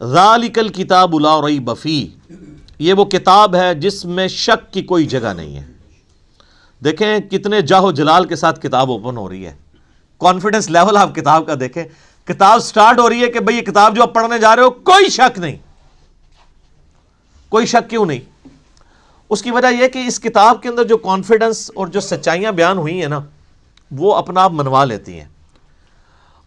ذالک الکتاب لا ریب فیہ، یہ وہ کتاب ہے جس میں شک کی کوئی جگہ نہیں ہے۔ دیکھیں کتنے جاہ و جلال کے ساتھ کتاب اوپن ہو رہی ہے، کانفیڈنس لیول آپ کتاب کا دیکھیں، کتاب سٹارٹ ہو رہی ہے کہ بھئی یہ کتاب جو آپ پڑھنے جا رہے ہو کوئی شک نہیں، کوئی شک کیوں نہیں؟ اس کی وجہ یہ کہ اس کتاب کے اندر جو کانفیڈنس اور جو سچائیاں بیان ہوئی ہیں نا وہ اپنا آپ منوا لیتی ہیں۔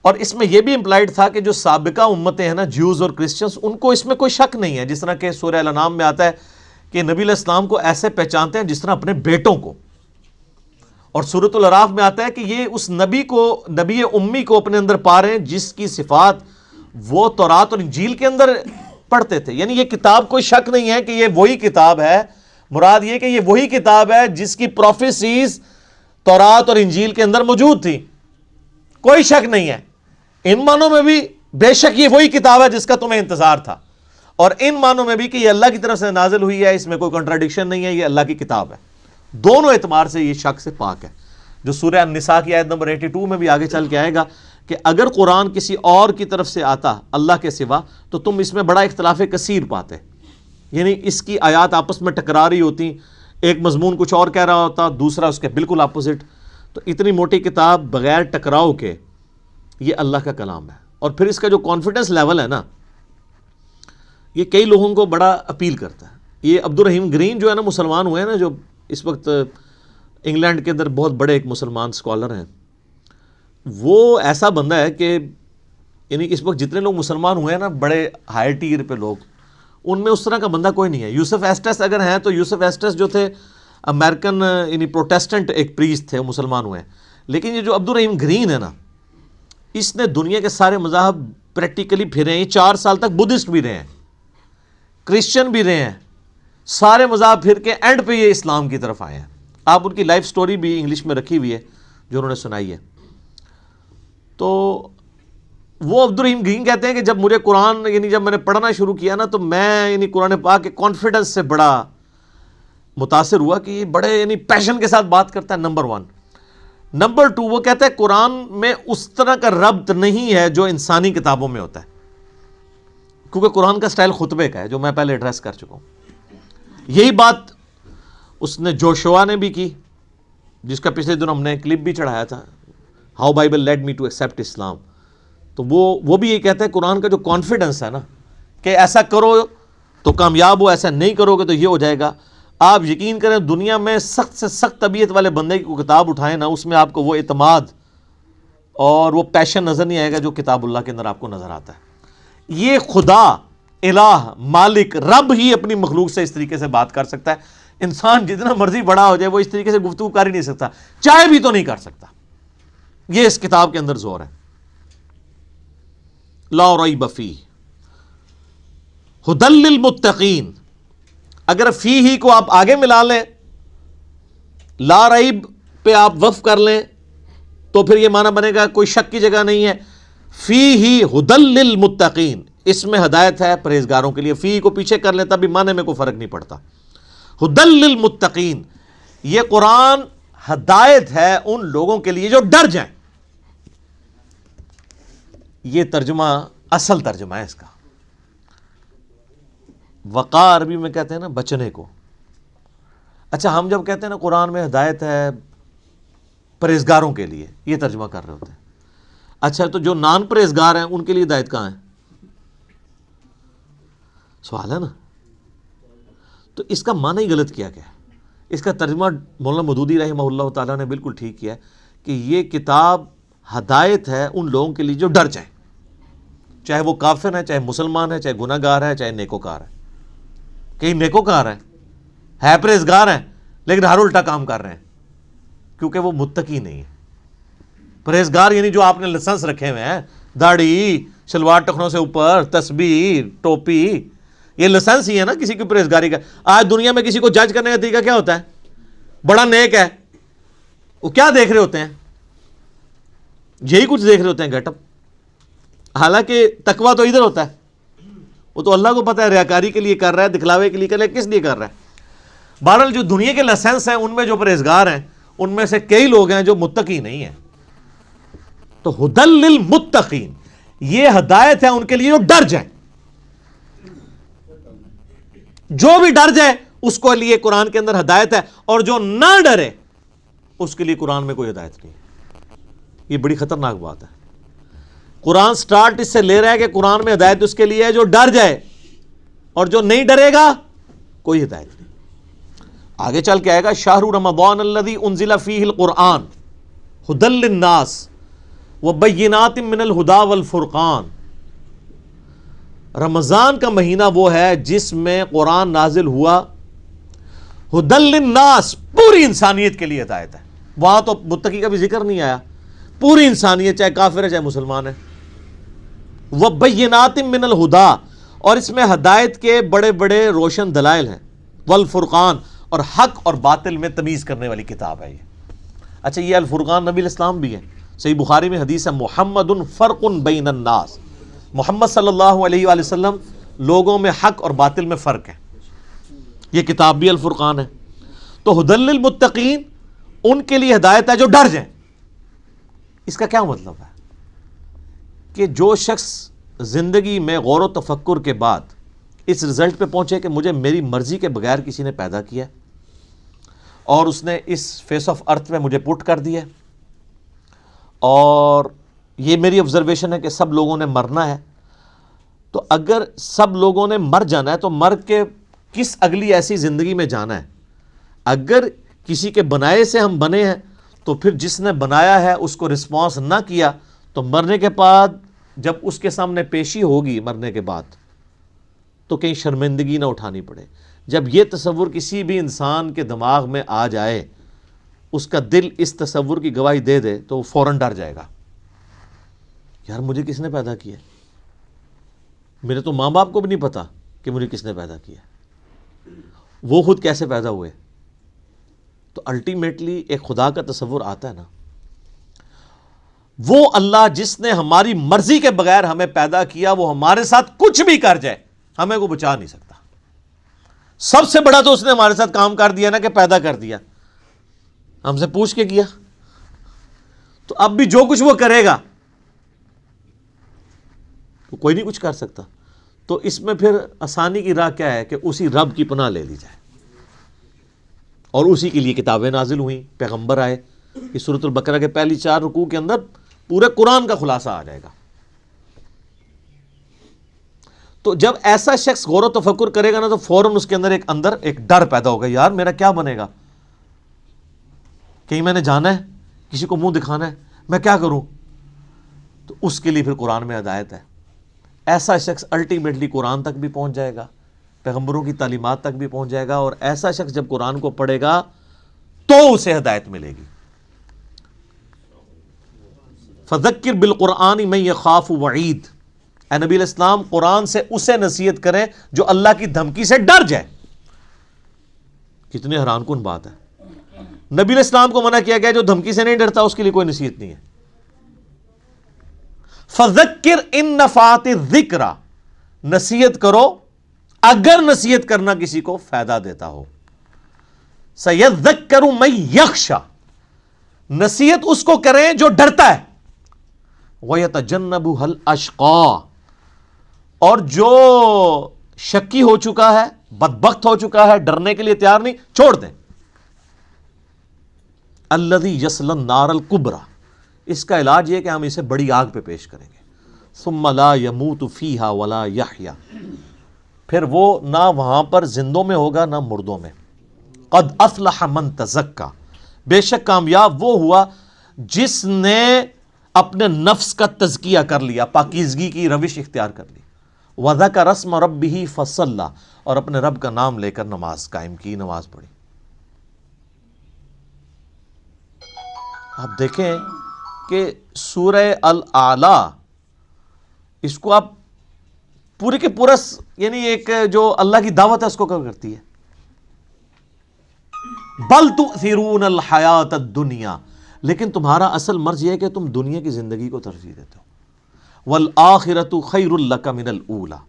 اور اس میں یہ بھی امپلائڈ تھا کہ جو سابقہ امتیں ہیں نا، جیوز اور کرسچنز، ان کو اس میں کوئی شک نہیں ہے، جس طرح کہ سورہ الانعام میں آتا ہے کہ نبی علیہ السلام کو ایسے پہچانتے ہیں جس طرح اپنے بیٹوں کو، اور سورۃ الاعراف میں آتا ہے کہ یہ اس نبی کو، نبی امی کو اپنے اندر پا رہے ہیں جس کی صفات وہ تورات اور انجیل کے اندر پڑھتے تھے۔ یعنی یہ کتاب کوئی شک نہیں ہے کہ یہ وہی کتاب ہے، مراد یہ کہ یہ وہی کتاب ہے جس کی پروفیسیز تورات اور انجیل کے اندر موجود تھی، کوئی شک نہیں ہے۔ ان معنوں میں بھی بے شک یہ وہی کتاب ہے جس کا تمہیں انتظار تھا، اور ان معنوں میں بھی کہ یہ اللہ کی طرف سے نازل ہوئی ہے، اس میں کوئی کنٹراڈکشن نہیں ہے، یہ اللہ کی کتاب ہے۔ دونوں اعتبار سے یہ شک سے پاک ہے، جو سورہ النساء کی آیت نمبر 82 میں بھی آگے چل کے آئے گا کہ اگر قرآن کسی اور کی طرف سے آتا اللہ کے سوا تو تم اس میں بڑا اختلاف کثیر پاتے، یعنی اس کی آیات آپس میں ٹکرا رہی ہوتی، ایک مضمون کچھ اور کہہ رہا ہوتا، دوسرا اس کے بالکل اپوزٹ۔ تو اتنی موٹی کتاب بغیر ٹکراؤ کے یہ اللہ کا کلام ہے، اور پھر اس کا جو کانفیڈنس لیول ہے نا یہ کئی لوگوں کو بڑا اپیل کرتا ہے۔ یہ عبد الرحیم گرین جو ہے نا، مسلمان ہوئے ہیں نا، جو اس وقت انگلینڈ کے اندر بہت بڑے ایک مسلمان اسکالر ہیں، وہ ایسا بندہ ہے کہ یعنی اس وقت جتنے لوگ مسلمان ہوئے ہیں نا بڑے ہائی ٹیئر پہ لوگ، ان میں اس طرح کا بندہ کوئی نہیں ہے۔ یوسف ایسٹس اگر ہیں تو یوسف ایسٹس جو تھے امریکن یعنی پروٹیسٹنٹ ایک پریسٹ تھے، وہ مسلمان ہوئے ہیں، لیکن یہ جو عبد الرحیم گرین ہے نا، اس نے دنیا کے سارے مذاہب پریکٹیکلی پھرے ہیں، یہ 4 سال تک بدھسٹ بھی رہے ہیں، کرسچن بھی رہے ہیں، سارے مذاہب پھر کے اینڈ پہ یہ اسلام کی طرف آئے ہیں۔ آپ ان کی لائف سٹوری بھی انگلش میں رکھی ہوئی ہے جو انہوں نے سنائی ہے۔ تو وہ عبد الرحیم گرین کہتے ہیں کہ جب مجھے قرآن یعنی جب میں نے پڑھنا شروع کیا نا تو میں یعنی قرآن پاک کے کانفیڈنس سے بڑا متاثر ہوا کہ یہ بڑے یعنی پیشن کے ساتھ بات کرتا ہے، نمبر 1۔ نمبر 2 وہ کہتا ہے قرآن میں اس طرح کا ربط نہیں ہے جو انسانی کتابوں میں ہوتا ہے، کیونکہ قرآن کا سٹائل خطبے کا ہے جو میں پہلے ایڈریس کر چکا ہوں۔ یہی بات اس نے جوشوا نے بھی کی، جس کا پچھلے دن ہم نے کلپ بھی چڑھایا تھا، how Bible led me to accept Islam. تو وہ بھی یہ کہتا ہے قرآن کا جو کانفیڈنس ہے نا کہ ایسا کرو تو کامیاب ہو، ایسا نہیں کرو گے تو یہ ہو جائے گا۔ آپ یقین کریں دنیا میں سخت سے سخت طبیعت والے بندے کی کتاب اٹھائیں نا، اس میں آپ کو وہ اعتماد اور وہ پیشن نظر نہیں آئے گا جو کتاب اللہ کے اندر آپ کو نظر آتا ہے۔ یہ خدا الہ مالک رب ہی اپنی مخلوق سے اس طریقے سے بات کر سکتا ہے۔ انسان جتنا مرضی بڑا ہو جائے وہ اس طریقے سے گفتگو کر ہی نہیں سکتا، چاہے بھی تو نہیں کر سکتا۔ یہ اس کتاب کے اندر زور ہے۔ لا ریب فیہ ھدی للمتقین، اگر فی ہی کو آپ آگے ملا لیں، لا ریب پہ آپ وقف کر لیں تو پھر یہ معنی بنے گا کوئی شک کی جگہ نہیں ہے۔ فی ہی ھدی للمتقین، اس میں ہدایت ہے پرہیزگاروں کے لیے۔ فی کو پیچھے کر لیں تب بھی معنی میں کوئی فرق نہیں پڑتا۔ ھدی للمتقین، یہ قرآن ہدایت ہے ان لوگوں کے لیے جو ڈر جائیں۔ یہ ترجمہ اصل ترجمہ ہے اس کا۔ وقار عربی میں کہتے ہیں نا بچنے کو۔ اچھا ہم جب کہتے ہیں نا قرآن میں ہدایت ہے پرہیزگاروں کے لیے، یہ ترجمہ کر رہے ہوتے ہیں۔ اچھا تو جو نان پرہیزگار ہیں ان کے لیے ہدایت کہاں ہے؟ سوال ہے نا۔ تو اس کا معنی ہی غلط کیا گیا۔ اس کا ترجمہ مولانا مودودی رحمہ اللہ تعالیٰ نے بالکل ٹھیک کیا کہ یہ کتاب ہدایت ہے ان لوگوں کے لیے جو ڈر جائیں، چاہے وہ کافر ہے، چاہے مسلمان ہے، چاہے گناہ گار ہے، چاہے نیکوکار ہے۔ کئی نیکوکار ہے پرہیزگار ہیں لیکن ہر الٹا کام کر رہے ہیں کیونکہ وہ متقی نہیں ہے۔ پرہیزگار یعنی جو آپ نے لائسنس رکھے ہوئے ہیں، داڑھی، شلوار ٹخنوں سے اوپر، تسبیح، ٹوپی، یہ لائسنس ہی ہے نا کسی کی پرہیزگاری کا۔ آج دنیا میں کسی کو جج کرنے کا طریقہ کیا ہوتا ہے؟ بڑا نیک ہے، وہ کیا دیکھ رہے ہوتے ہیں؟ یہی کچھ دیکھ رہے ہوتے ہیں، گیٹ اپ۔ حالانکہ تقویٰ تو ادھر ہوتا ہے، وہ تو اللہ کو پتہ ہے ریاکاری کے لیے کر رہا ہے، دکھلاوے کے لیے کر رہا ہے، کس لیے کر رہا ہے۔ بہرحال جو دنیا کے لائسنس ہیں ان میں جو پرہیزگار ہیں ان میں سے کئی لوگ ہیں جو متقی نہیں ہیں۔ تو ھدی للمتقین، یہ ہدایت ہے ان کے لیے جو ڈر جائیں۔ جو بھی ڈر جائے اس کو لیے قرآن کے اندر ہدایت ہے، اور جو نہ ڈرے اس کے لیے قرآن میں کوئی ہدایت نہیں. یہ بڑی خطرناک بات ہے. قرآن سٹارٹ اس سے لے رہا ہے کہ قرآن میں ہدایت اس کے لیے ہے جو ڈر جائے، اور جو نہیں ڈرے گا کوئی ہدایت نہیں. آگے چل کے آئے گا شہر رمضان الذی انزل فیہ القرآن ھدی للناس وبینات من الہدی والفرقان. رمضان کا مہینہ وہ ہے جس میں قرآن نازل ہوا ھدی للناس، پوری انسانیت کے لیے ہدایت ہے. وہاں تو متقی کا بھی ذکر نہیں آیا، پوری انسانیت چاہے کافر ہے چاہے مسلمان ہے. وبینات من الہدی، اور اس میں ہدایت کے بڑے بڑے روشن دلائل ہیں. والفرقان، اور حق اور باطل میں تمیز کرنے والی کتاب ہے یہ. اچھا، یہ الفرقان نبی الاسلام بھی ہے. صحیح بخاری میں حدیث ہے محمد فرق بین الناس، محمد صلی اللہ علیہ وآلہ وسلم لوگوں میں حق اور باطل میں فرق ہے. یہ کتاب بھی الفرقان ہے. تو ھدی للمتقین، ان کے لیے ہدایت ہے جو ڈر جائیں. اس کا کیا مطلب ہے؟ کہ جو شخص زندگی میں غور و تفکر کے بعد اس رزلٹ پہ پہنچے کہ مجھے میری مرضی کے بغیر کسی نے پیدا کیا اور اس نے اس فیس آف ارتھ میں مجھے پٹ کر دیا، اور یہ میری آبزرویشن ہے کہ سب لوگوں نے مرنا ہے، تو اگر سب لوگوں نے مر جانا ہے تو مر کے کس اگلی ایسی زندگی میں جانا ہے؟ اگر کسی کے بنائے سے ہم بنے ہیں تو پھر جس نے بنایا ہے اس کو رسپانس نہ کیا تو مرنے کے بعد جب اس کے سامنے پیشی ہوگی مرنے کے بعد تو کہیں شرمندگی نہ اٹھانی پڑے. جب یہ تصور کسی بھی انسان کے دماغ میں آ جائے، اس کا دل اس تصور کی گواہی دے دے تو وہ فوراً ڈر جائے گا. یار مجھے کس نے پیدا کیا؟ میرے تو ماں باپ کو بھی نہیں پتا کہ مجھے کس نے پیدا کیا، وہ خود کیسے پیدا ہوئے. تو الٹیمیٹلی ایک خدا کا تصور آتا ہے نا. وہ اللہ جس نے ہماری مرضی کے بغیر ہمیں پیدا کیا، وہ ہمارے ساتھ کچھ بھی کر جائے ہمیں کو بچا نہیں سکتا. سب سے بڑا تو اس نے ہمارے ساتھ کام کر دیا نا کہ پیدا کر دیا، ہم سے پوچھ کے کیا. تو اب بھی جو کچھ وہ کرے گا تو کوئی نہیں کچھ کر سکتا. تو اس میں پھر آسانی کی راہ کیا ہے کہ اسی رب کی پناہ لے لی جائے، اور اسی کے لیے کتابیں نازل ہوئیں، پیغمبر آئے. اس سورۃ البقرہ کے پہلی 4 رکوع کے اندر پورے قرآن کا خلاصہ آ جائے گا. تو جب ایسا شخص غور و تفکر کرے گا نا تو فوراً اس کے اندر ایک ڈر پیدا ہوگا، یار میرا کیا بنے گا؟ کہیں میں نے جانا ہے، کسی کو منہ دکھانا ہے، میں کیا کروں؟ تو اس کے لیے پھر قرآن میں ہدایت ہے. ایسا شخص الٹیمیٹلی قرآن تک بھی پہنچ جائے گا، پیغمبروں کی تعلیمات تک بھی پہنچ جائے گا، اور ایسا شخص جب قرآن کو پڑھے گا تو اسے ہدایت ملے گی. فذکر بالقرآن من یخاف وعید، اے نبی الاسلام قرآن سے اسے نصیحت کریں جو اللہ کی دھمکی سے ڈر جائے. کتنی حیران کن بات ہے. نبی الاسلام کو منع کیا گیا جو دھمکی سے نہیں ڈرتا اس کے لیے کوئی نصیحت نہیں ہے. فذکر ان نفعت الذکر، نصیحت کرو اگر نصیحت کرنا کسی کو فائدہ دیتا ہو. سیذکر من یخشی، نصیحت اس کو کریں جو ڈرتا ہے. وَيَتَجَنَّبُهَا الْأَشْقَى، اور جو شکی ہو چکا ہے، بدبخت ہو چکا ہے، ڈرنے کے لیے تیار نہیں، چھوڑ دیں. الَّذِي يَصْلَى النَّارَ الْكُبْرَى، اس کا علاج یہ کہ ہم اسے بڑی آگ پہ پیش کریں گے. ثُمَّ لَا يَمُوتُ فِيهَا وَلَا يَحْيَا، پھر وہ نہ وہاں پر زندوں میں ہوگا نہ مردوں میں. قَدْ أَفْلَحَ مَن تَزَكَّى، بے شک کامیاب وہ ہوا جس نے اپنے نفس کا تزکیہ کر لیا، پاکیزگی کی روش اختیار کر لی. وَذَكَرَ اسْمَ رَبِّهِ فَصَلَّى، اور اپنے رب کا نام لے کر نماز قائم کی، نماز پڑھی. آپ دیکھیں کہ سورہ الاعلیٰ، اس کو آپ پورے کے پورا یعنی ایک جو اللہ کی دعوت ہے اس کو کور کرتی ہے. بل تؤثرون الحیات الدنیا، لیکن تمہارا اصل مرض یہ ہے کہ تم دنیا کی زندگی کو ترجیح دیتے ہو. والآخرۃ خیر لک من الاولی،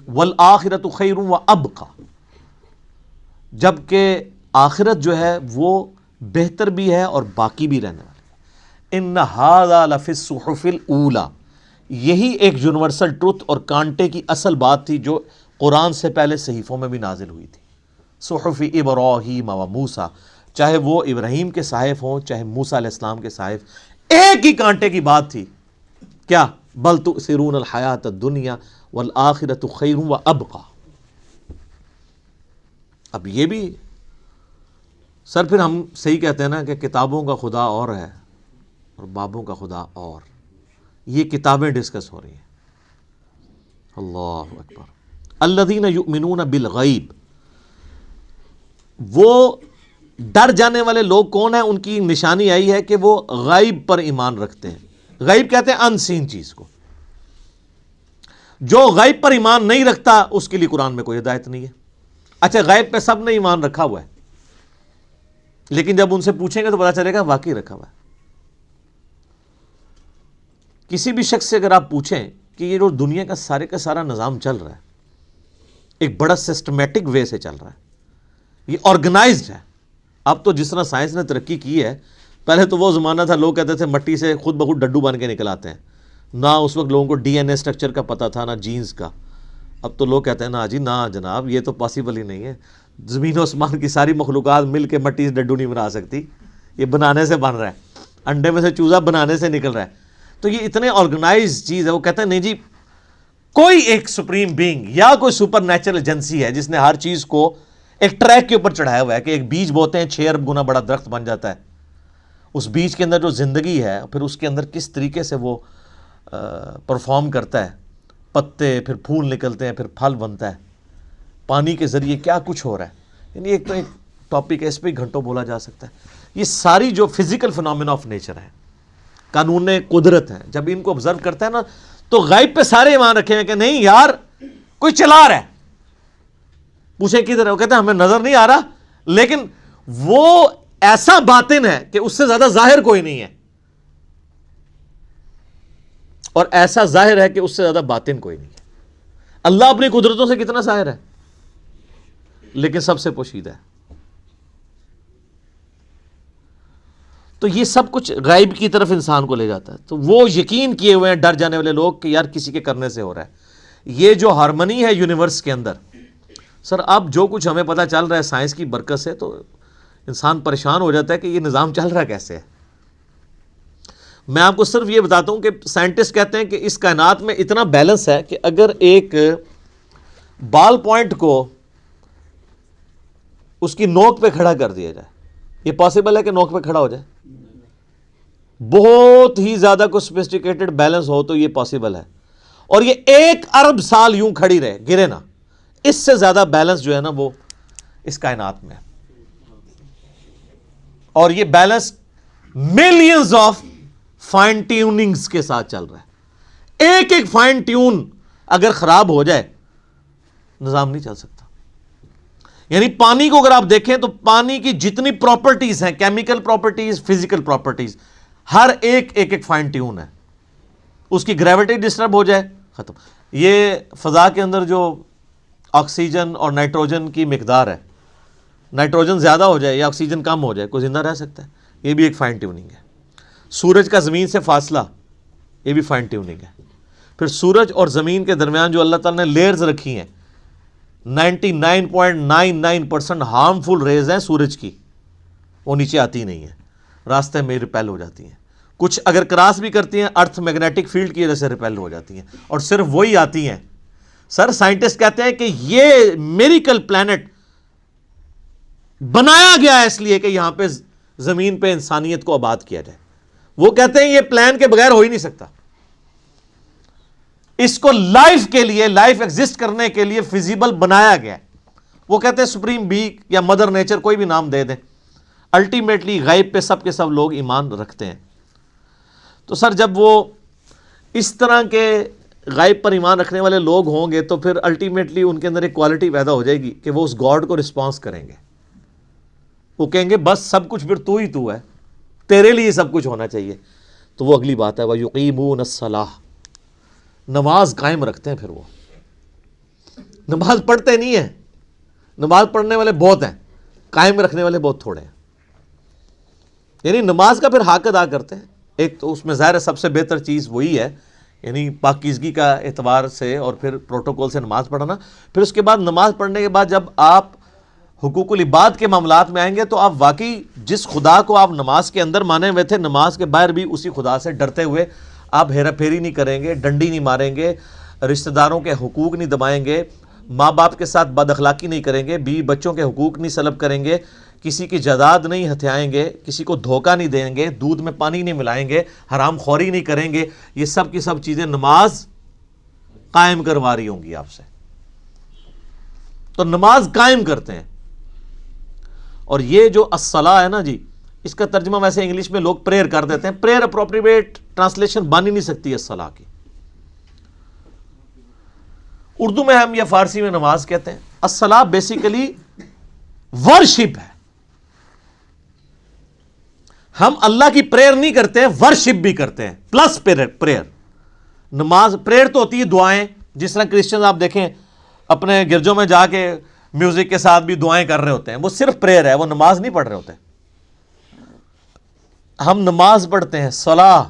والآخرۃ خیر وابقی، جبکہ آخرت جو ہے وہ بہتر بھی ہے اور باقی بھی رہنے والی ہے. ان ھذا لفی الصحف الاولی، یہی ایک یونیورسل ٹروتھ اور کانٹے کی اصل بات تھی جو قرآن سے پہلے صحیفوں میں بھی نازل ہوئی تھی. صحف ابراہیم و موسیٰ، چاہے وہ ابراہیم کے صحائف ہوں چاہے موسیٰ علیہ السلام کے صحائف، ایک ہی کانٹے کی بات تھی. کیا؟ بل تؤثرون الحیات الدنیا والآخرۃ خیر وابقیٰ. اب یہ بھی سر پھر ہم صحیح کہتے ہیں نا کہ کتابوں کا خدا اور ہے اور بابوں کا خدا اور. یہ کتابیں ڈسکس ہو رہی ہیں. اللہ اکبر. الذین یؤمنون بالغیب، وہ ڈر جانے والے لوگ کون ہیں؟ ان کی نشانی آئی ہے کہ وہ غیب پر ایمان رکھتے ہیں. غیب کہتے ہیں ان سین چیز کو. جو غیب پر ایمان نہیں رکھتا اس کے لیے قرآن میں کوئی ہدایت نہیں ہے. اچھا غیب پہ سب نے ایمان رکھا ہوا ہے، لیکن جب ان سے پوچھیں گے تو پتا چلے گا واقعی رکھا ہوا ہے. کسی بھی شخص سے اگر آپ پوچھیں کہ یہ جو دنیا کا سارا نظام چل رہا ہے ایک بڑا سسٹمیٹک وے سے چل رہا ہے، یہ آرگنائزڈ ہے. اب تو جس طرح سائنس نے ترقی کی ہے، پہلے تو وہ زمانہ تھا لوگ کہتے تھے مٹی سے خود بخود ڈڈو بن کے نکل آتے ہیں. نہ اس وقت لوگوں کو ڈی این اے اسٹرکچر کا پتہ تھا، نہ جینز کا. اب تو لوگ کہتے ہیں نا جی نہ جناب، یہ تو پاسبل ہی نہیں ہے. زمین و آسمان کی ساری مخلوقات مل کے مٹی سے ڈڈو نہیں بنا سکتی. یہ بنانے سے بن رہا ہے، انڈے میں سے چوزا بنانے سے نکل رہا ہے. تو یہ اتنے آرگنائز چیز ہے. وہ کہتے ہیں نہیں جی کوئی ایک سپریم بینگ یا کوئی سپر نیچرل ایجنسی ہے جس نے ہر چیز کو ایک ٹریک کے اوپر چڑھایا ہوا ہے کہ ایک بیج بوتے ہیں 6 ارب گنا بڑا درخت بن جاتا ہے. اس بیج کے اندر جو زندگی ہے پھر اس کے اندر کس طریقے سے وہ پرفارم کرتا ہے، پتے پھر پھول نکلتے ہیں پھر پھل بنتا ہے، پانی کے ذریعے کیا کچھ ہو رہا ہے. یعنی ایک تو ایک ٹاپک ہے، اس پہ گھنٹوں بولا جا سکتا ہے. یہ ساری جو فزیکل فنومینا آف نیچر ہے، قانون قدرت ہے، جب ان کو آبزرو کرتا ہے نا تو غیب پہ سارے ایمان رکھے ہیں کہ نہیں یار کوئی چلا رہا ہے. پوچھیں کدھر ہے؟ وہ کہتے ہیں ہمیں نظر نہیں آ رہا، لیکن وہ ایسا باطن ہے کہ اس سے زیادہ ظاہر کوئی نہیں ہے، اور ایسا ظاہر ہے کہ اس سے زیادہ باطن کوئی نہیں ہے. اللہ اپنی قدرتوں سے کتنا ظاہر ہے لیکن سب سے پوشیدہ ہے. تو یہ سب کچھ غیب کی طرف انسان کو لے جاتا ہے. تو وہ یقین کیے ہوئے ہیں ڈر جانے والے لوگ کہ یار کسی کے کرنے سے ہو رہا ہے. یہ جو ہارمنی ہے یونیورس کے اندر، سر اب جو کچھ ہمیں پتہ چل رہا ہے سائنس کی برکت سے، تو انسان پریشان ہو جاتا ہے کہ یہ نظام چل رہا کیسے ہے. میں آپ کو صرف یہ بتاتا ہوں کہ سائنٹسٹ کہتے ہیں کہ اس کائنات میں اتنا بیلنس ہے کہ اگر ایک بال پوائنٹ کو اس کی نوک پہ کھڑا کر دیا جائے، یہ پاسبل ہے کہ نوک پہ کھڑا ہو جائے؟ بہت ہی زیادہ کوئی سوفسٹیکیٹڈ بیلنس ہو تو یہ پاسبل ہے. اور یہ 1 ارب سال یوں کھڑی رہے، گرے نا. اس سے زیادہ بیلنس جو ہے نا وہ اس کائنات میں ہے. اور یہ balance millions of fine tunings کے ساتھ چل رہا ہے. ایک ایک فائن ٹیون اگر خراب ہو جائے نظام نہیں چل سکتا. یعنی پانی کو اگر آپ دیکھیں تو پانی کی جتنی پراپرٹیز ہیں، کیمیکل پراپرٹیز، فزیکل پراپرٹیز، ہر ایک فائن ٹیون ہے. اس کی گریوٹی ڈسٹرب ہو جائے ختم. یہ فضا کے اندر جو آکسیجن اور نائٹروجن کی مقدار ہے، نائٹروجن زیادہ ہو جائے یا آکسیجن کم ہو جائے، کوئی زندہ رہ سکتا ہے؟ یہ بھی ایک فائن ٹیوننگ ہے. سورج کا زمین سے فاصلہ، یہ بھی فائن ٹیوننگ ہے. پھر سورج اور زمین کے درمیان جو اللہ تعالیٰ نے لیئرز رکھی ہیں، 99.99% ہارمفل ریز ہیں سورج کی، وہ نیچے آتی نہیں ہیں، راستے میں ریپیل ہو جاتی ہیں. کچھ اگر کراس بھی کرتی ہیں ارتھ میگنیٹک فیلڈ کی وجہ سے ریپیل ہو جاتی ہیں، اور صرف وہی آتی ہیں. سر سائنٹسٹ کہتے ہیں کہ یہ میریکل پلانٹ بنایا گیا ہے اس لیے کہ یہاں پہ زمین پہ انسانیت کو آباد کیا جائے. وہ کہتے ہیں یہ پلان کے بغیر ہو ہی نہیں سکتا. اس کو لائف کے لیے، لائف ایگزسٹ کرنے کے لیے فیزیبل بنایا گیا ہے. وہ کہتے ہیں سپریم بینگ یا مدر نیچر، کوئی بھی نام دے دیں، الٹیمیٹلی غیب پہ سب کے سب لوگ ایمان رکھتے ہیں. تو سر جب وہ اس طرح کے غیب پر ایمان رکھنے والے لوگ ہوں گے تو پھر الٹیمیٹلی ان کے اندر ایک کوالٹی پیدا ہو جائے گی کہ وہ اس گاڈ کو رسپانس کریں گے. وہ کہیں گے بس سب کچھ پھر تو ہی تو ہے، تیرے لیے سب کچھ ہونا چاہیے. تو وہ اگلی بات ہے وَيُقِيمُونَ الصَّلَاةَ، نماز قائم رکھتے ہیں. پھر وہ نماز پڑھتے نہیں ہیں. نماز پڑھنے والے بہت ہیں، قائم رکھنے والے بہت تھوڑے ہیں. یعنی نماز کا پھر حق ادا کرتے ہیں. ایک تو اس میں ظاہر ہے سب سے بہتر چیز وہی ہے یعنی پاکیزگی کا اعتبار سے اور پھر پروٹوکول سے نماز پڑھنا. پھر اس کے بعد نماز پڑھنے کے بعد جب آپ حقوق العباد کے معاملات میں آئیں گے تو آپ واقعی جس خدا کو آپ نماز کے اندر مانے ہوئے تھے نماز کے باہر بھی اسی خدا سے ڈرتے ہوئے آپ ہیرا پھیری نہیں کریں گے, ڈنڈی نہیں ماریں گے, رشتہ داروں کے حقوق نہیں دبائیں گے, ماں باپ کے ساتھ بد اخلاقی نہیں کریں گے, بیوی بچوں کے حقوق نہیں سلب کریں گے, کسی کی جائیداد نہیں ہتھیائیں گے, کسی کو دھوکہ نہیں دیں گے, دودھ میں پانی نہیں ملائیں گے, حرام خوری نہیں کریں گے. یہ سب کی سب چیزیں نماز قائم کروا رہی ہوں گی آپ سے. تو نماز قائم کرتے ہیں. اور یہ جو الصلاۃ ہے نا جی, اس کا ترجمہ ویسے انگلش میں لوگ پریئر کر دیتے ہیں. پریئر اپروپریٹ ٹرانسلیشن بن ہی نہیں سکتی الصلاۃ کی. اردو میں ہم یا فارسی میں نماز کہتے ہیں. الصلاۃ بیسیکلی ورشپ ہے. ہم اللہ کی پریئر نہیں کرتے ہیں, ورشپ بھی کرتے ہیں پلس پریئر. نماز پریئر تو ہوتی ہے دعائیں, جس طرح کرسچنز آپ دیکھیں اپنے گرجوں میں جا کے میوزک کے ساتھ بھی دعائیں کر رہے ہوتے ہیں, وہ صرف پریئر ہے, وہ نماز نہیں پڑھ رہے ہوتے. ہم نماز پڑھتے ہیں صلاح,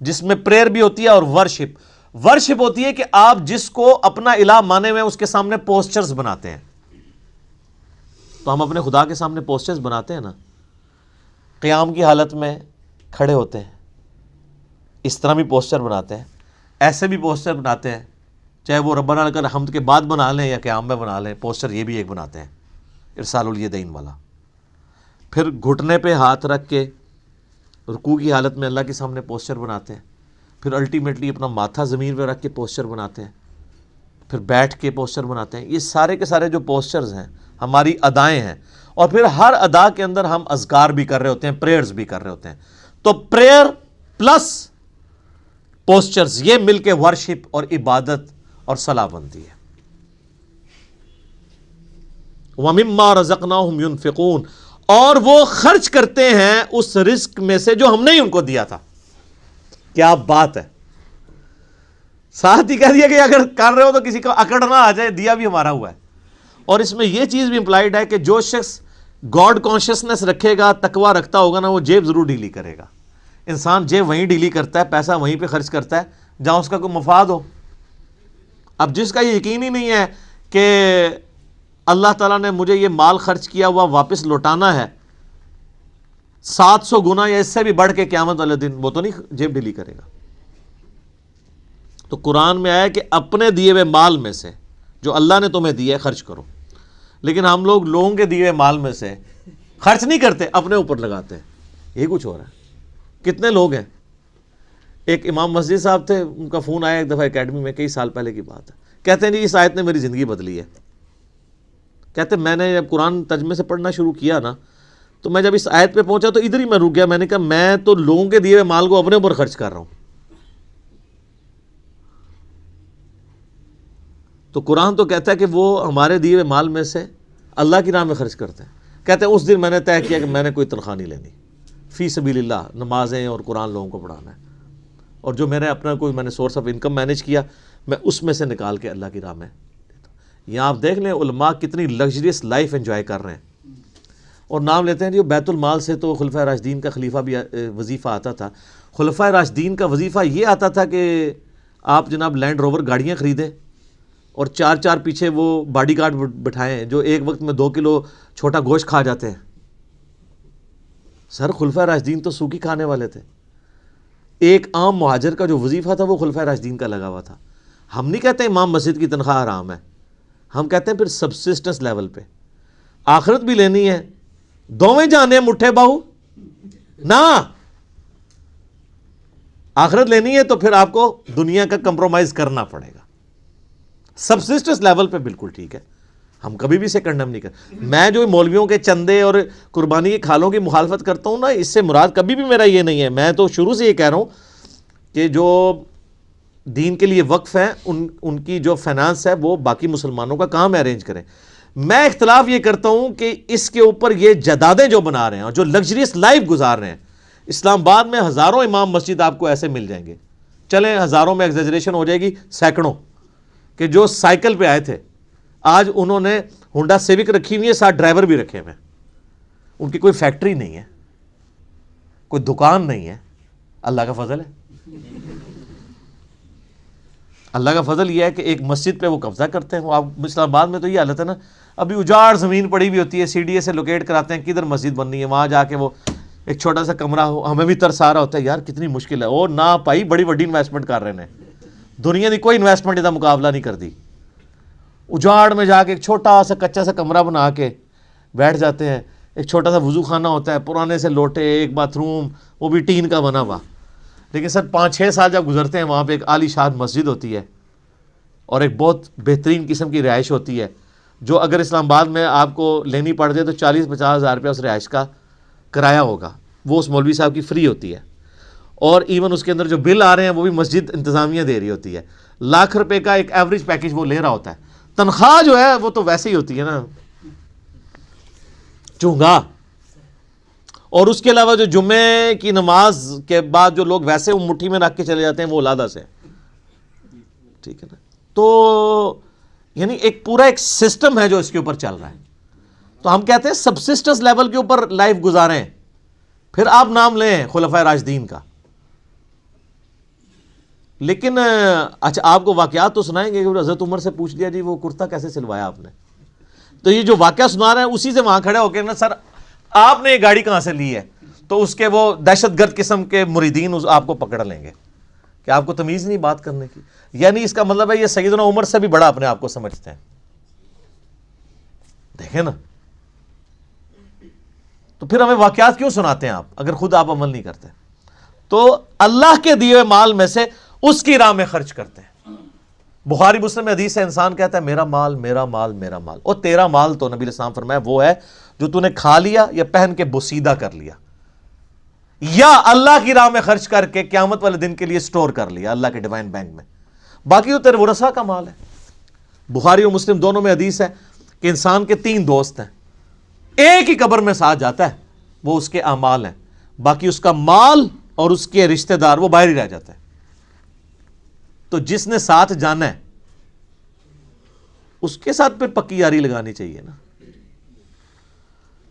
جس میں پریئر بھی ہوتی ہے اور ورشپ. ورشپ ہوتی ہے کہ آپ جس کو اپنا الہ مانے ہوئے اس کے سامنے پوسچرز بناتے ہیں. تو ہم اپنے خدا کے سامنے پوسچرز بناتے ہیں نا, قیام کی حالت میں کھڑے ہوتے ہیں, اس طرح بھی پوسچر بناتے ہیں, ایسے بھی پوسچر بناتے ہیں, چاہے وہ ربنا لک الحمد کے بعد بنا لیں یا قیام میں بنا لیں, پوسچر یہ بھی ایک بناتے ہیں ارسال الیدین والا. پھر گھٹنے پہ ہاتھ رکھ کے رکوع کی حالت میں اللہ کے سامنے پوسچر بناتے ہیں. پھر الٹیمیٹلی اپنا ماتھا زمین پہ رکھ کے پوسچر بناتے ہیں. پھر بیٹھ کے پوسچر بناتے ہیں. یہ سارے کے سارے جو پوسچرز ہیں ہماری ادائیں ہیں. اور پھر ہر ادا کے اندر ہم اذکار بھی کر رہے ہوتے ہیں, پریئرز بھی کر رہے ہوتے ہیں. تو پریئر پلس پوسچرز یہ مل کے ورشپ اور عبادت اور صلاح بنتی ہے. وَمِمَّا رَزَقْنَاهُمْ يُنْفِقُونَ, اور وہ خرچ کرتے ہیں اس رزق میں سے جو ہم نے ہی ان کو دیا تھا. کیا بات ہے, ساتھ ہی کہہ دیا کہ اگر کر رہے ہو تو کسی کو اکڑ نہ آ جائے, دیا بھی ہمارا ہوا ہے. اور اس میں یہ چیز بھی امپلائڈ ہے کہ جو شخص گاڈ کانشیسنس رکھے گا, تقوی رکھتا ہوگا نا, وہ جیب ضرور ڈیلی کرے گا. انسان جیب وہیں ڈیلی کرتا ہے, پیسہ وہیں پہ خرچ کرتا ہے جہاں اس کا کوئی مفاد ہو. اب جس کا یہ یقین ہی نہیں ہے کہ اللہ تعالیٰ نے مجھے یہ مال خرچ کیا ہوا واپس لوٹانا ہے 700 گنا یا اس سے بھی بڑھ کے قیامت والے دن, وہ تو نہیں جیب ڈیلی کرے گا. تو قرآن میں آیا کہ اپنے دیے ہوئے مال میں سے جو اللہ نے تمہیں دیا ہے خرچ کرو. لیکن ہم لوگ لوگوں کے دیے ہوئے مال میں سے خرچ نہیں کرتے, اپنے اوپر لگاتے ہیں. یہ کچھ ہو رہا ہے. کتنے لوگ ہیں, ایک امام مسجد صاحب تھے, ان کا فون آیا ایک دفعہ اکیڈمی میں, کئی سال پہلے کی بات ہے. کہتے ہیں جی اس آیت نے میری زندگی بدلی ہے. کہتے ہیں میں نے جب قرآن ترجمے سے پڑھنا شروع کیا نا, تو میں جب اس آیت پہ پہنچا تو ادھر ہی میں رک گیا. میں نے کہا میں تو لوگوں کے دیے ہوئے مال کو اپنے اوپر خرچ کر رہا ہوں. تو قرآن تو کہتا ہے کہ وہ ہمارے دیے ہوئے مال میں سے اللہ کی راہ میں خرچ کرتے ہیں. کہتے ہیں اس دن میں نے طے کیا کہ میں نے کوئی تنخواہ نہیں لینی, فی سبیل اللہ نمازیں اور قرآن لوگوں کو پڑھانا ہے. اور جو میرے اپنا کوئی میں نے سورس آف انکم مینیج کیا, میں اس میں سے نکال کے اللہ کی راہ میں دیتا ہوں. یہاں آپ دیکھ لیں علماء کتنی لگژریس لائف انجوائے کر رہے ہیں, اور نام لیتے ہیں جو بیت المال سے تو خلفۂ راشدین کا خلیفہ بھی وظیفہ آتا تھا. خلفۂ راشدین کا وظیفہ یہ آتا تھا کہ آپ جناب لینڈ روور گاڑیاں خریدیں اور 4 پیچھے وہ باڈی گارڈ بٹھائیں جو ایک وقت میں 2 کلو چھوٹا گوشت کھا جاتے ہیں. سر خلفۂ راشدین تو سوکھی کھانے والے تھے. ایک عام مہاجر کا جو وظیفہ تھا وہ خلفۂ راشدین کا لگا ہوا تھا. ہم نہیں کہتے امام مسجد کی تنخواہ حرام ہے, ہم کہتے ہیں پھر سبسسٹنس لیول پہ آخرت بھی لینی ہے. دوویں جانے مٹھے باہو نہ, آخرت لینی ہے تو پھر آپ کو دنیا کا کمپرومائز کرنا پڑے گا. سبسسٹنس لیول پہ بالکل ٹھیک ہے, ہم کبھی بھی اسے کنڈم نہیں کرتے. میں جو مولویوں کے چندے اور قربانی کے کھالوں کی مخالفت کرتا ہوں نا, اس سے مراد کبھی بھی میرا یہ نہیں ہے. میں تو شروع سے یہ کہہ رہا ہوں کہ جو دین کے لیے وقف ہیں ان کی جو فائنانس ہے وہ باقی مسلمانوں کا کام ارینج کریں. میں اختلاف یہ کرتا ہوں کہ اس کے اوپر یہ جدادیں جو بنا رہے ہیں اور جو لگژریس لائف گزار رہے ہیں, اسلام آباد میں ہزاروں امام مسجد آپ کو ایسے مل جائیں گے, چلیں ہزاروں میں ایگزیجریشن ہو جائے گی, سینکڑوں, کہ جو سائیکل پہ آئے تھے آج انہوں نے ہونڈا سیوک رکھی ہوئی ہے, ساتھ ڈرائیور بھی رکھے ہوئے ہیں. ان کی کوئی فیکٹری نہیں ہے, کوئی دکان نہیں ہے, اللہ کا فضل ہے. اللہ کا فضل یہ ہے کہ ایک مسجد پہ وہ قبضہ کرتے ہیں. وہ آپ اسلام آباد میں تو یہ حالت ہے نا, ابھی اجاڑ زمین پڑی ہوئی ہوتی ہے, CDA سے لوکیٹ کراتے ہیں کدھر مسجد بننی ہے, وہاں جا کے وہ ایک چھوٹا سا کمرہ ہو. ہمیں بھی ترس آ رہا ہوتا ہے یار کتنی مشکل ہے, اور نہ پائی بڑی بڑی انویسٹمنٹ کر رہے ہیں, دنیا کی کوئی انویسٹمنٹ کا مقابلہ نہیں کر دی. اجاڑ میں جا کے ایک چھوٹا سا کچا سا کمرہ بنا کے بیٹھ جاتے ہیں. ایک چھوٹا سا وضو خانہ ہوتا ہے, پرانے سے لوٹے, ایک باتھ روم, وہ بھی ٹین کا بنا ہوا. لیکن سر 5-6 سال جب گزرتے ہیں وہاں پہ ایک عالی شان مسجد ہوتی ہے اور ایک بہت بہترین قسم کی رہائش ہوتی ہے, جو اگر اسلام آباد میں آپ کو لینی پڑ جائے تو 40-50 ہزار روپیہ اس رہائش کا کرایہ ہوگا, وہ اس مولوی صاحب کی فری ہوتی ہے. اور ایون اس کے اندر جو بل آ رہے ہیں وہ بھی مسجد انتظامیہ دے رہی ہوتی ہے. لاکھ روپے کا ایک ایوریج پیکج وہ لے رہا ہوتا ہے. تنخواہ جو ہے وہ تو ویسے ہی ہوتی ہے نا چونگا. اور اس کے علاوہ جو جمعے کی نماز کے بعد جو لوگ ویسے وہ مٹھی میں رکھ کے چلے جاتے ہیں وہ علادہ سے, ٹھیک ہے نا. تو یعنی ایک پورا ایک سسٹم ہے جو اس کے اوپر چل رہا ہے. تو ہم کہتے ہیں سبسسٹنس لیول کے اوپر لائف گزاریں. پھر آپ نام لیں خلفائے راشدین کا, لیکن اچھا آپ کو واقعات تو سنائیں گے کہ حضرت عمر سے پوچھ لیا جی وہ کرتا کیسے سلوایا آپ نے, تو یہ جو واقعہ سنا رہے ہیں اسی سے وہاں کھڑے ہو کے نا سر آپ نے یہ گاڑی کہاں سے لی ہے, تو اس کے وہ دہشت گرد قسم کے مریدین آپ کو پکڑ لیں گے کہ آپ کو تمیز نہیں بات کرنے کی. یعنی اس کا مطلب ہے یہ سیدنا عمر سے بھی بڑا اپنے آپ کو سمجھتے ہیں. دیکھیں نا, تو پھر ہمیں واقعات کیوں سناتے ہیں آپ اگر خود آپ عمل نہیں کرتے؟ تو اللہ کے دیے ہوئے مال میں سے اس کی راہ میں خرچ کرتے ہیں. بخاری مسلم میں حدیث ہے, انسان کہتا ہے میرا مال میرا مال میرا مال, اور تیرا مال تو نبی علیہ السلام فرمایا وہ ہے جو تو نے کھا لیا یا پہن کے بوسیدہ کر لیا یا اللہ کی راہ میں خرچ کر کے قیامت والے دن کے لیے سٹور کر لیا اللہ کے ڈیوائن بینک میں, باقی تو تیرے ورثہ کا مال ہے. بخاری اور مسلم دونوں میں حدیث ہے کہ انسان کے 3 دوست ہیں, ایک ہی قبر میں ساتھ جاتا ہے, وہ اس کے اعمال ہیں, باقی اس کا مال اور اس کے رشتہ دار وہ باہر ہی رہ جاتا ہے. تو جس نے ساتھ جانا ہے اس کے ساتھ پھر پکی یاری لگانی چاہیے نا.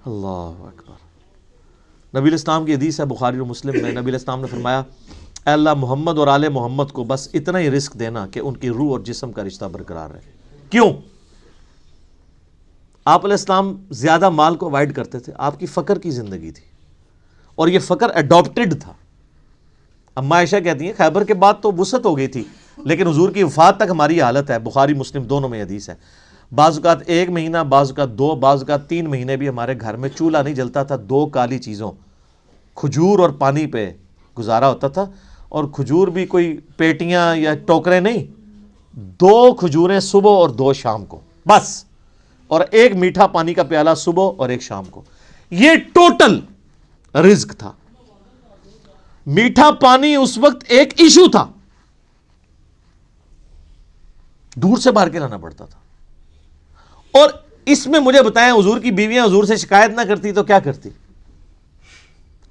اللہ اکبر. نبی علیہ السلام کی حدیث ہے بخاری اور مسلم میں, نبی علیہ السلام نے فرمایا اے اللہ محمد اور آل محمد کو بس اتنا ہی رزق دینا کہ ان کی روح اور جسم کا رشتہ برقرار رہے. کیوں؟ آپ علیہ السلام زیادہ مال کو اوائڈ کرتے تھے, آپ کی فقر کی زندگی تھی اور یہ فقر اڈاپٹڈ تھا. اما عائشہ کہتی ہیں خیبر کے بعد تو وسعت ہو گئی تھی, لیکن حضور کی وفات تک ہماری حالت ہے. بخاری مسلم دونوں میں حدیث ہے, بعض اوقات 1 مہینہ, بعض اوقات 2, بعض اوقات 3 مہینے بھی ہمارے گھر میں چولہا نہیں جلتا تھا. 2 کالی چیزوں کھجور اور پانی پہ گزارا ہوتا تھا, اور کھجور بھی کوئی پیٹیاں یا ٹوکرے نہیں, 2 کھجوریں صبح اور 2 شام کو بس, اور 1 میٹھا پانی کا پیالہ صبح اور 1 شام کو. یہ ٹوٹل رزق تھا. میٹھا پانی اس وقت ایک ایشو تھا, دور سے بھر کے لانا پڑتا تھا. اور اس میں مجھے بتائیں حضور کی بیویاں حضور سے شکایت نہ کرتی تو کیا کرتی؟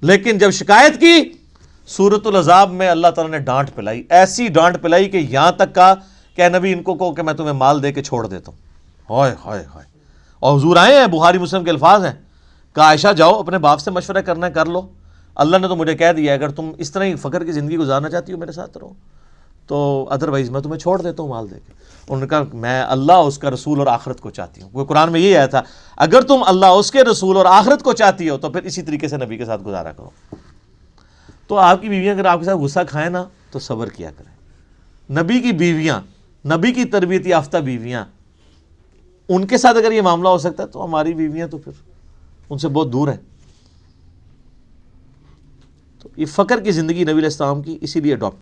لیکن جب شکایت کی سورۃ العذاب میں اللہ تعالیٰ نے ڈانٹ پلائی, ایسی ڈانٹ پلائی کہ یہاں تک کہا کہ اے نبی ان کو کہو کہ میں تمہیں مال دے کے چھوڑ دیتا ہوں. ہائے ہائے ہائے. اور حضور آئے ہیں, بخاری مسلم کے الفاظ ہیں, کہ عائشہ جاؤ اپنے باپ سے مشورہ کرنا ہے کر لو, اللہ نے تو مجھے کہہ دیا اگر تم اس طرح ہی فقر کی زندگی گزارنا چاہتی ہو میرے ساتھ رہو, تو ادروائز میں تمہیں چھوڑ دیتا ہوں مال دے کے. انہوں نے کہا میں اللہ, اس کا رسول اور آخرت کو چاہتی ہوں. وہ قرآن میں یہ آیا تھا اگر تم اللہ, اس کے رسول اور آخرت کو چاہتی ہو تو پھر اسی طریقے سے نبی کے ساتھ گزارا کرو. تو آپ کی بیویاں اگر آپ کے ساتھ غصہ کھائیں نا تو صبر کیا کریں. نبی کی بیویاں, نبی کی تربیت یافتہ بیویاں, ان کے ساتھ اگر یہ معاملہ ہو سکتا ہے تو ہماری بیویاں تو پھر ان سے بہت دور ہیں. تو یہ فقر کی زندگی نبی علیہ السلام کی اسی لیے اڈاپٹ